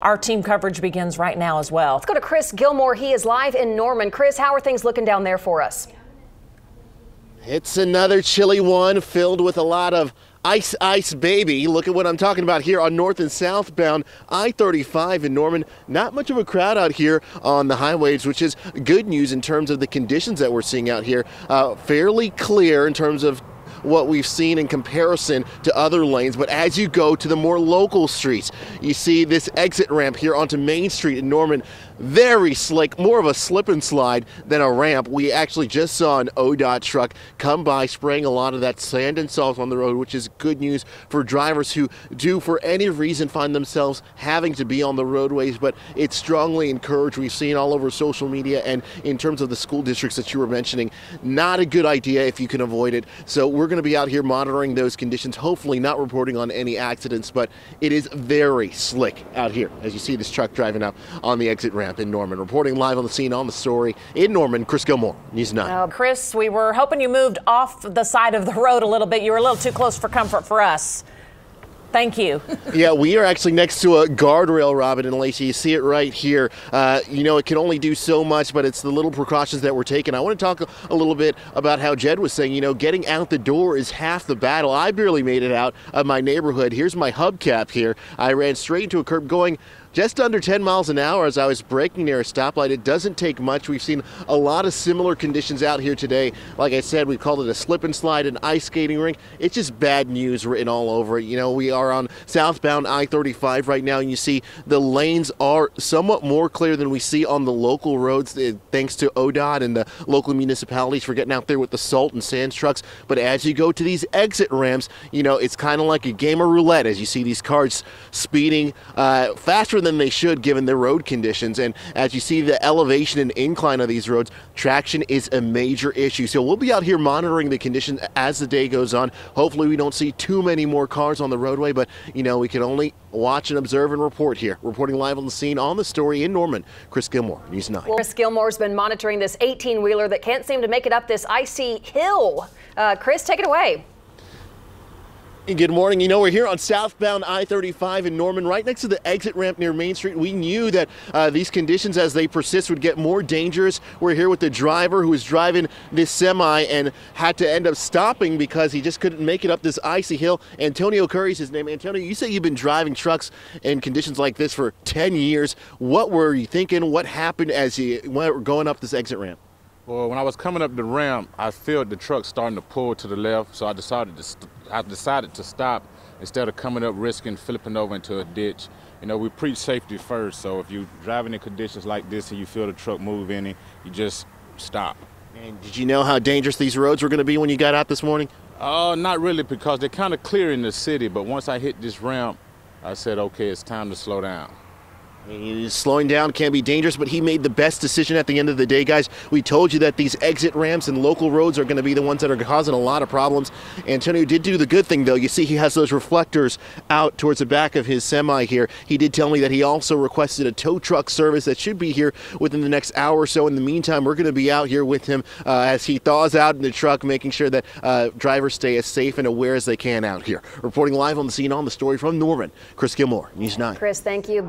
Our team coverage begins right now as well. Let's go to Chris Gilmore. He is live in Norman. Chris, how are things looking down there for us? It's another chilly one filled with a lot of ice, baby. Look at what I'm talking about here on north and southbound I-35 in Norman. Not much of a crowd out here on the highways, which is good news in terms of the conditions that we're seeing out here. Fairly clear in terms of what we've seen in comparison to other lanes, but as you go to the more local streets, you see this exit ramp here onto Main Street in Norman. Very slick, more of a slip and slide than a ramp. We actually just saw an ODOT truck come by spraying a lot of that sand and salt on the road, which is good news for drivers who do for any reason find themselves having to be on the roadways, but it's strongly encouraged. We've seen all over social media, and in terms of the school districts that you were mentioning, not a good idea if you can avoid it. So we're going to be out here monitoring those conditions, hopefully not reporting on any accidents, but it is very slick out here as you see this truck driving up on the exit ramp in Norman. Reporting live on the scene on the story in Norman, Chris Gilmore, News 9. Chris, we were hoping you moved off the side of the road a little bit. You were a little too close for comfort for us. Thank you. Yeah, we are actually next to a guardrail, Robin and Lacey. You see it right here. You know, it can only do so much, but it's the little precautions that we're taking. I want to talk a little bit about how Jed was saying, you know, getting out the door is half the battle. I barely made it out of my neighborhood. Here's my hubcap here. I ran straight into a curb going just under 10 miles an hour as I was braking near a stoplight. It doesn't take much. We've seen a lot of similar conditions out here today. Like I said, we've called it a slip and slide, an ice skating rink. It's just bad news written all over it. You know, we are on southbound I-35 right now, and you see the lanes are somewhat more clear than we see on the local roads, thanks to ODOT and the local municipalities for getting out there with the salt and sand trucks. But as you go to these exit ramps, you know, it's kind of like a game of roulette as you see these cars speeding faster than they should given the road conditions. And as you see the elevation and incline of these roads, traction is a major issue. So we'll be out here monitoring the conditions as the day goes on. Hopefully we don't see too many more cars on the roadway, but you know, we can only watch and observe and report here. Reporting live on the scene on the story in Norman, Chris Gilmore, News 9. Chris Gilmore's been monitoring this 18-wheeler that can't seem to make it up this icy hill. Chris, take it away. Good morning. You know, we're here on southbound I-35 in Norman, right next to the exit ramp near Main Street. We knew that these conditions, as they persist, would get more dangerous. We're here with the driver who was driving this semi and had to end up stopping because he just couldn't make it up this icy hill. Antonio Curry's his name. Antonio, you say you've been driving trucks in conditions like this for 10 years. What were you thinking? What happened as you were going up this exit ramp? Well, when I was coming up the ramp, I felt the truck starting to pull to the left, so I decided to stop instead of coming up risking flipping over into a ditch. You know, we preach safety first, so if you're driving in conditions like this and you feel the truck move in it, you just stop. And did you know how dangerous these roads were going to be when you got out this morning? Not really, because they're kind of clear in the city, but once I hit this ramp, I said, okay, it's time to slow down. Slowing down can be dangerous, but he made the best decision at the end of the day, guys. We told you that these exit ramps and local roads are going to be the ones that are causing a lot of problems. Antonio did do the good thing, though. You see he has those reflectors out towards the back of his semi here. He did tell me that he also requested a tow truck service that should be here within the next hour or so. In the meantime, we're going to be out here with him as he thaws out in the truck, making sure that drivers stay as safe and aware as they can out here. Reporting live on the scene on the story from Norman, Chris Gilmore, News 9. Chris, thank you.